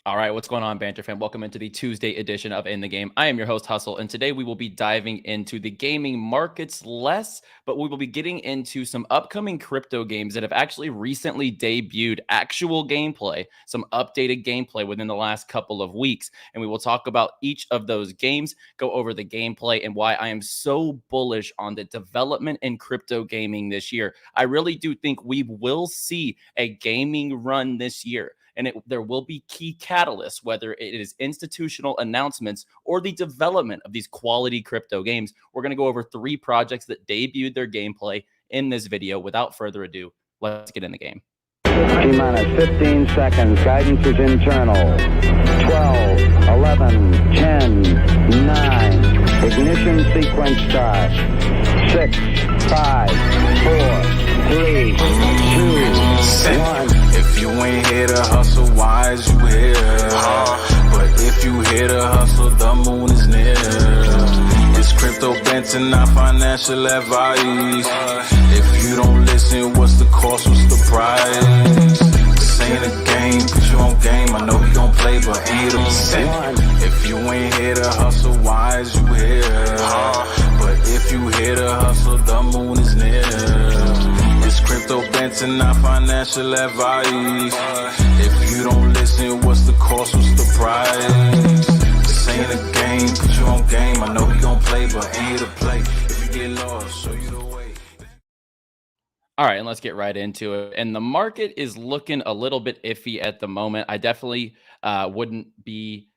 All right, what's going on, Banter fan? Welcome into the Tuesday edition of In the Game. I am your host, Hustle, and today we will be diving into the gaming markets less, but we will be getting into some upcoming crypto games that have actually recently debuted actual gameplay, some updated gameplay within the last couple of weeks. And we will talk about each of those games, go over the gameplay, and why I am so bullish on the development in crypto gaming this year. I really do think we will see a gaming run this year. And there will be key catalysts, whether it is institutional announcements or the development of these quality crypto games. We're going to go over 3 projects that debuted their gameplay in this video. Without further ado, let's get in the game. T-minus 15 seconds. Guidance is internal. 12, 11, 10, 9. Ignition sequence start. 6, 5, 4, 3, 2, 1. If you ain't here to hustle, why is you here? But if you here to hustle, the moon is near. It's crypto Banter, not financial advice. If you don't listen, what's the cost, what's the price? This ain't a game, put you on game. I know you gon' play, but ain't a percent. If you ain't here to hustle, why is you here? But if you here to hustle, the moon is near. It's crypto Banter, not financial advice. If you don't listen, what's the cost, what's the price? This ain't a game, put you on game. I know you gon' play, but ain't a play. If you get lost, show you the way. All right, and let's get right into it. And the market is looking a little bit iffy at the moment. I definitely wouldn't be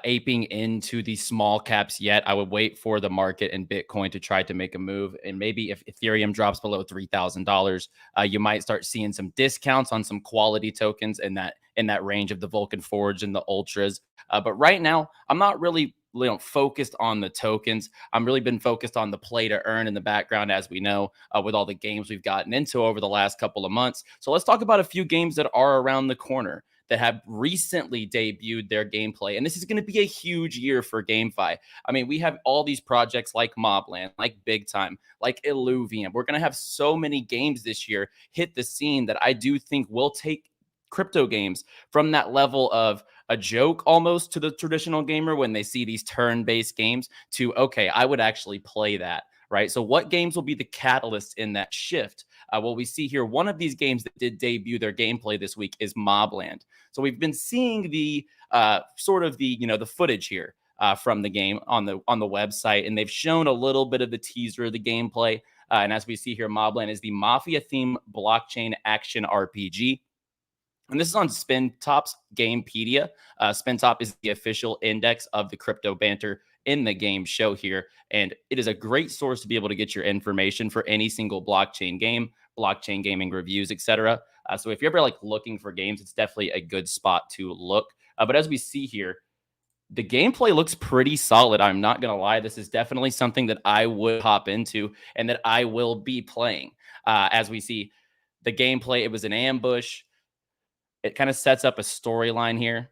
aping into the small caps yet. I would wait for the market and Bitcoin to try to make a move. And maybe if Ethereum drops below $3,000, you might start seeing some discounts on some quality tokens in that range of the Vulcan Forge and the Ultras. But right now, I'm not really focused on the tokens. I'm really been focused on the play to earn in the background, as we know, with all the games we've gotten into over the last couple of months. So let's talk about a few games that are around the corner that have recently debuted their gameplay. And this is going to be a huge year for GameFi. I mean, we have all these projects like Mobland, like Big Time, like Illuvium. We're going to have so many games this year hit the scene that I do think will take crypto games from that level of a joke almost to the traditional gamer when they see these turn-based games to, okay, I would actually play that, right? So what games will be the catalyst in that shift? Well, we see here one of these games that did debut their gameplay this week is Mobland. So we've been seeing the sort of the footage here from the game on the website, and they've shown a little bit of the teaser of the gameplay. And as we see here, Mobland is the mafia-themed blockchain action RPG. And this is on Spintop's Gamepedia. Spintop is the official index of the crypto banter in the game show here. And it is a great source to be able to get your information for any single blockchain game, blockchain gaming reviews, etc. So if you're ever looking for games, it's definitely a good spot to look. But as we see here, the gameplay looks pretty solid. I'm not going to lie. This is definitely something that I would hop into and that I will be playing. As we see the gameplay, it was an ambush. It kind of sets up a storyline here,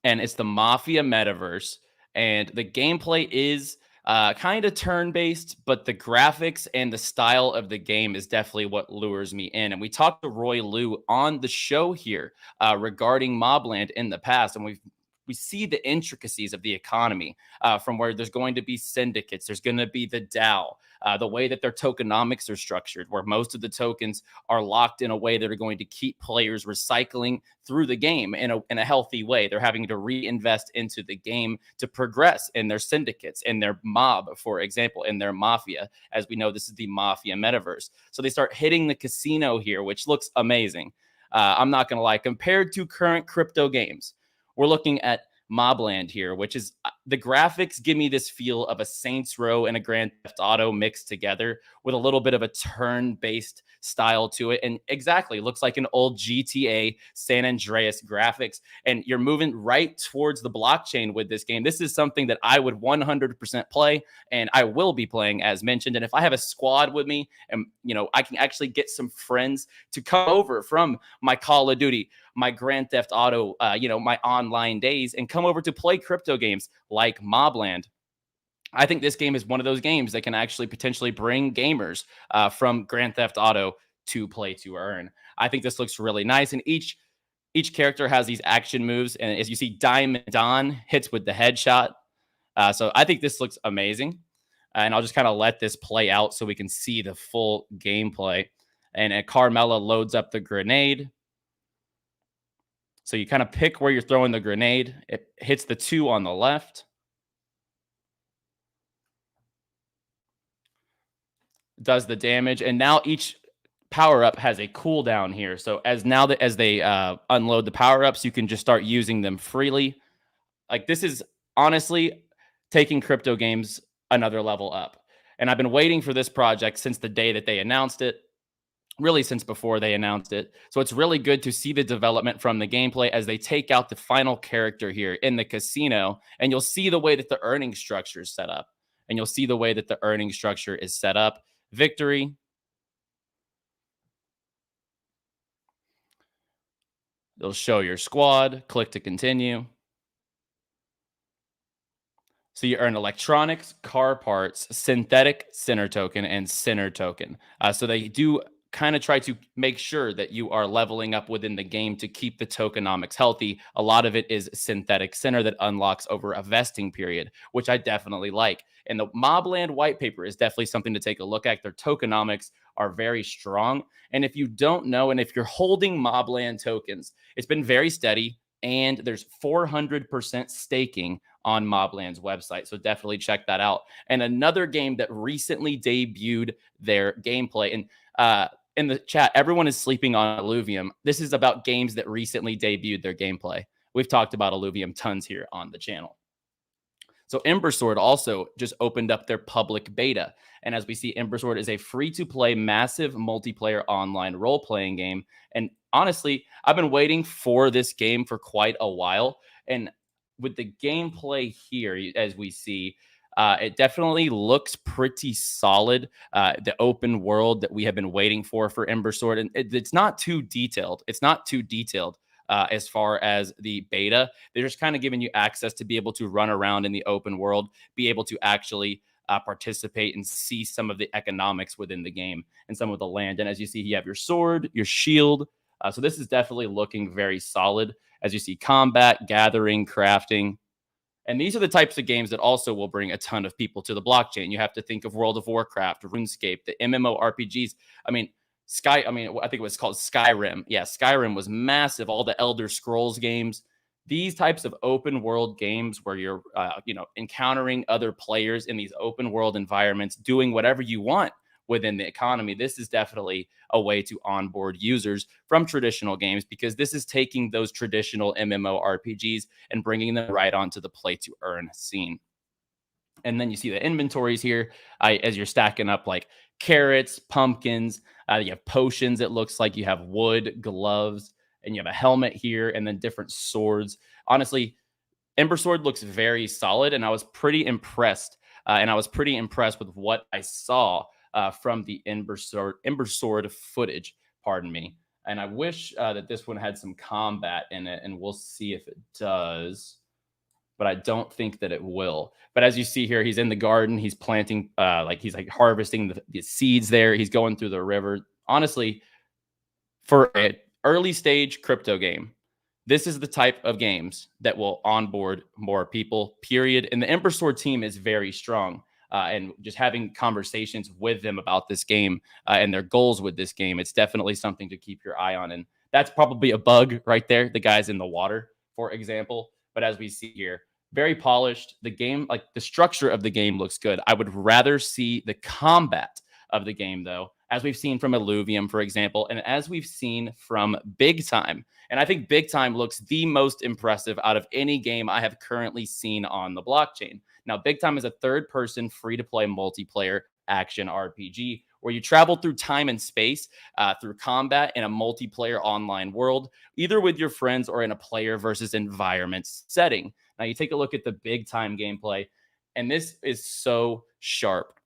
and it's the Mafia metaverse, and the gameplay is kind of turn-based, but the graphics and the style of the game is definitely what lures me in. And we talked to Roy Liu on the show here regarding Mobland in the past, and we see the intricacies of the economy from where there's going to be syndicates, there's going to be the DAO, the way that their tokenomics are structured, where most of the tokens are locked in a way that are going to keep players recycling through the game in a healthy way. They're having to reinvest into the game to progress in their syndicates, in their mob, for example, in their mafia. As we know, this is the Mafia metaverse. So they start hitting the casino here, which looks amazing. I'm not going to lie, compared to current crypto games, we're looking at Mobland here, which is the graphics give me this feel of a Saints Row and a Grand Theft Auto mixed together with a little bit of a turn-based style to it. And exactly, looks like an old GTA San Andreas graphics. And you're moving right towards the blockchain with this game. This is something that I would 100% play, and I will be playing, as mentioned. And if I have a squad with me and, I can actually get some friends to come over from my Call of Duty, my Grand Theft Auto, my online days, and come over to play crypto games like Mobland. I think this game is one of those games that can actually potentially bring gamers from Grand Theft Auto to play to earn. I think this looks really nice, and each Each character has these action moves, and as you see, Diamond Don hits with the headshot. So I think this looks amazing. And I'll just kind of let this play out so we can see the full gameplay. And Carmella loads up the grenade. So you kind of pick where you're throwing the grenade. It hits the 2 on the left. Does the damage. And now each power-up has a cooldown here. So as they unload the power-ups, you can just start using them freely. Like, this is honestly taking crypto games another level up. And I've been waiting for this project since the day that they announced it. Really since before they announced it. So it's really good to see the development from the gameplay as they take out the final character here in the casino, and you'll see the way that the earning structure is set up. Victory. It'll show your squad. Click to continue. So you earn electronics, car parts, synthetic center token, and center token. So they do kind of try to make sure that you are leveling up within the game to keep the tokenomics healthy. A lot of it is synthetic center that unlocks over a vesting period, which I definitely like. And the Mobland white paper is definitely something to take a look at. Their tokenomics are very strong. And if you don't know, and if you're holding Mobland tokens, it's been very steady. And there's 400% staking on Mobland's website. So definitely check that out. And another game that recently debuted their gameplay. And in the chat, everyone is sleeping on Illuvium. This is about games that recently debuted their gameplay. We've talked about Illuvium tons here on the channel. So Ember Sword also just opened up their public beta. And as we see, Ember Sword is a free-to-play, massive multiplayer online role-playing game. And honestly, I've been waiting for this game for quite a while. And with the gameplay here, as we see, it definitely looks pretty solid. The open world that we have been waiting for Ember Sword. And it's not too detailed. As far as the beta, they're just kind of giving you access to be able to run around in the open world, be able to actually participate and see some of the economics within the game and some of the land. And as you see, you have your sword, your shield. So this is definitely looking very solid. As you see, combat, gathering, crafting. And these are the types of games that also will bring a ton of people to the blockchain. You have to think of World of Warcraft, RuneScape, the MMORPGs. I think it was called Skyrim. Yeah, Skyrim was massive. All the Elder Scrolls games. These types of open world games where you're, encountering other players in these open world environments, doing whatever you want within the economy. This is definitely a way to onboard users from traditional games, because this is taking those traditional MMORPGs and bringing them right onto the play to earn scene. And then you see the inventories here as you're stacking up like carrots, pumpkins. You have potions. It looks like you have wood, gloves, and you have a helmet here, and then different swords. Honestly, Ember Sword looks very solid, and I was pretty impressed. With what I saw from the Ember Sword footage. Pardon me. And I wish that this one had some combat in it, and we'll see if it does. But I don't think that it will. But as you see here, he's in the garden. He's planting, he's harvesting the seeds there. He's going through the river. Honestly, for an early stage crypto game, this is the type of games that will onboard more people, period. And the Ember Sword team is very strong. And just having conversations with them about this game and their goals with this game, it's definitely something to keep your eye on. And that's probably a bug right there. The guys in the water, for example. But as we see here, very polished. The game, like the structure of the game looks good. I would rather see the combat of the game, though, as we've seen from Illuvium, for example, and as we've seen from Big Time. And I think Big Time looks the most impressive out of any game I have currently seen on the blockchain. Now, Big Time is a third-person, free-to-play multiplayer action RPG where you travel through time and space through combat in a multiplayer online world, either with your friends or in a player versus environment setting. Now, you take a look at the Big Time gameplay, and this is so sharp.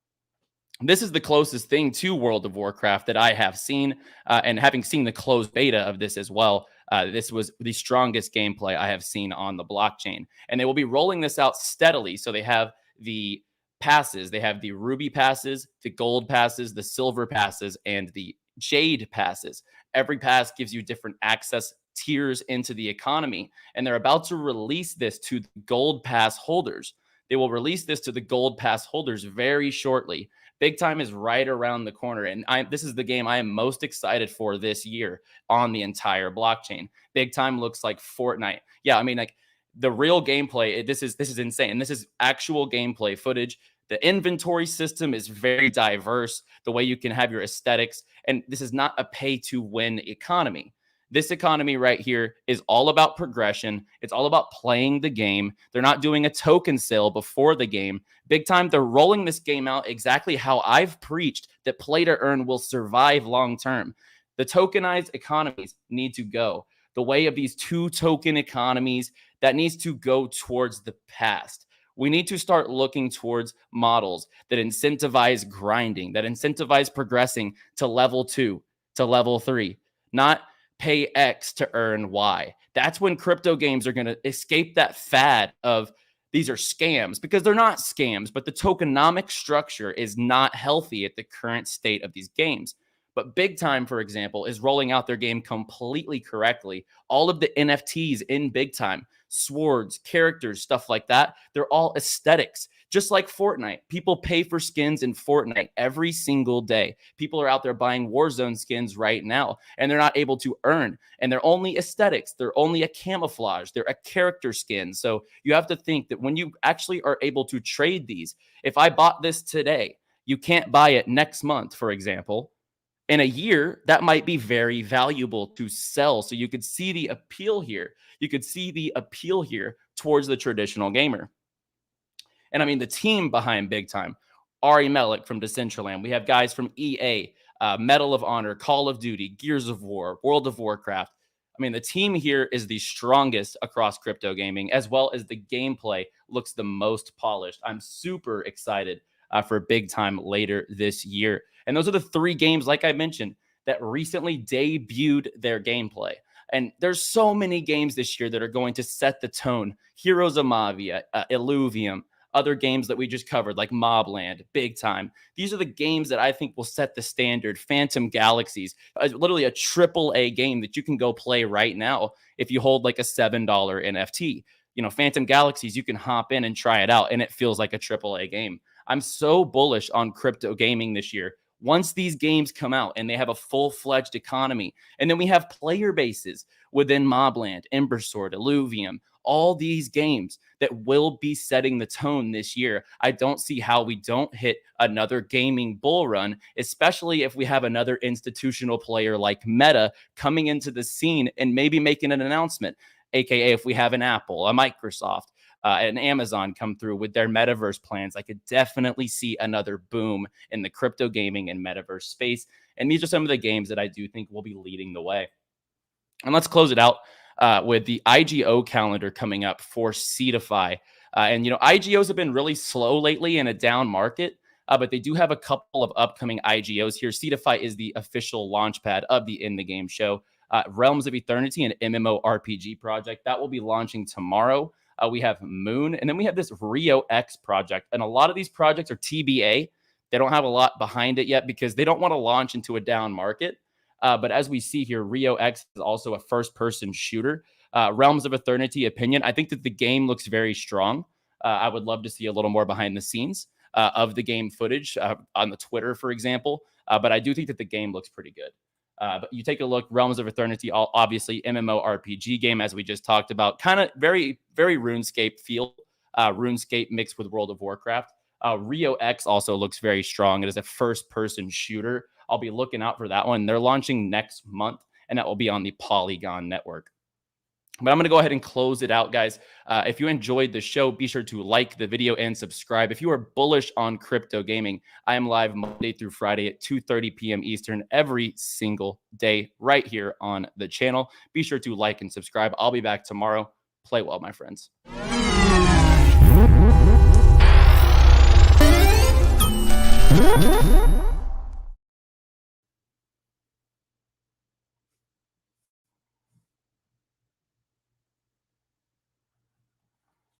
This is the closest thing to World of Warcraft that I have seen, and having seen the closed beta of this as well, this was the strongest gameplay I have seen on the blockchain. And they will be rolling this out steadily. So they have the passes. They have the ruby passes, the gold passes, the silver passes, and the jade passes. Every pass gives you different access tiers into the economy, and they're about to release this to the gold pass holders. They will release this to the gold pass holders very shortly. Big time is right around the corner, and this is the game I am most excited for this year on the entire blockchain. Big time looks like Fortnite. Yeah, I mean, like the real gameplay. This is insane. This is actual gameplay footage. The inventory system is very diverse. The way you can have your aesthetics, and this is not a pay-to-win economy. This economy right here is all about progression. It's all about playing the game. They're not doing a token sale before the game. Big time, they're rolling this game out exactly how I've preached that play to earn will survive long term. The tokenized economies need to go. The way of these 2 token economies, that needs to go towards the past. We need to start looking towards models that incentivize grinding, that incentivize progressing to level 2, to level 3, not pay X to earn Y. That's when crypto games are going to escape that fad of these are scams, because they're not scams, but the tokenomic structure is not healthy at the current state of these games. But Big Time, for example, is rolling out their game completely correctly. All of the NFTs in Big Time, swords, characters, stuff like that, they're all aesthetics. Just like Fortnite, people pay for skins in Fortnite every single day. People are out there buying Warzone skins right now, and they're not able to earn. And they're only aesthetics. They're only a camouflage. They're a character skin. So you have to think that when you actually are able to trade these, if I bought this today, you can't buy it next month, for example. In a year, that might be very valuable to sell. So you could see the appeal here. You could see the appeal here towards the traditional gamer. And I mean, the team behind Big Time, Ari Melek from Decentraland. We have guys from EA, Medal of Honor, Call of Duty, Gears of War, World of Warcraft. I mean, the team here is the strongest across crypto gaming, as well as the gameplay looks the most polished. I'm super excited for Big Time later this year. And those are the 3 games, like I mentioned, that recently debuted their gameplay. And there's so many games this year that are going to set the tone. Heroes of Mavia, Illuvium, other games that we just covered, like Mobland, Big Time. These are the games that I think will set the standard. Phantom Galaxies, literally a AAA game that you can go play right now if you hold like a $7 NFT. You know, Phantom Galaxies, you can hop in and try it out, and it feels like a AAA game. I'm so bullish on crypto gaming this year. Once these games come out and they have a full-fledged economy, and then we have player bases within Mobland, Ember Sword, Illuvium, all these games that will be setting the tone this year. I don't see how we don't hit another gaming bull run, especially if we have another institutional player like Meta coming into the scene and maybe making an announcement, aka if we have an Apple, a Microsoft, and Amazon come through with their metaverse plans. I could definitely see another boom in the crypto gaming and metaverse space. And these are some of the games that I do think will be leading the way. And let's close it out with the IGO calendar coming up for Seedify. And, you know, IGOs have been really slow lately in a down market, but they do have a couple of upcoming IGOs here. Seedify is the official launchpad of the In the Game show. Realms of Eternity, an MMORPG project that will be launching tomorrow. We have Moon, and then we have this Rio X project. And a lot of these projects are TBA. They don't have a lot behind it yet because they don't want to launch into a down market. But as we see here, Rio X is also a first-person shooter. Realms of Eternity, Opinion. I think that the game looks very strong. I would love to see a little more behind the scenes of the game footage on the Twitter, for example. But I do think that the game looks pretty good. But you take a look, Realms of Eternity, obviously MMORPG game, as we just talked about, kind of very, very RuneScape feel, RuneScape mixed with World of Warcraft. Rio X also looks very strong. It is a first-person shooter. I'll be looking out for that one. They're launching next month, and that will be on the Polygon network. But I'm going to go ahead and close it out, guys. If you enjoyed the show, be sure to like the video and subscribe. If you are bullish on crypto gaming, I am live Monday through Friday at 2:30 p.m. Eastern every single day right here on the channel. Be sure to like and subscribe. I'll be back tomorrow. Play well, my friends.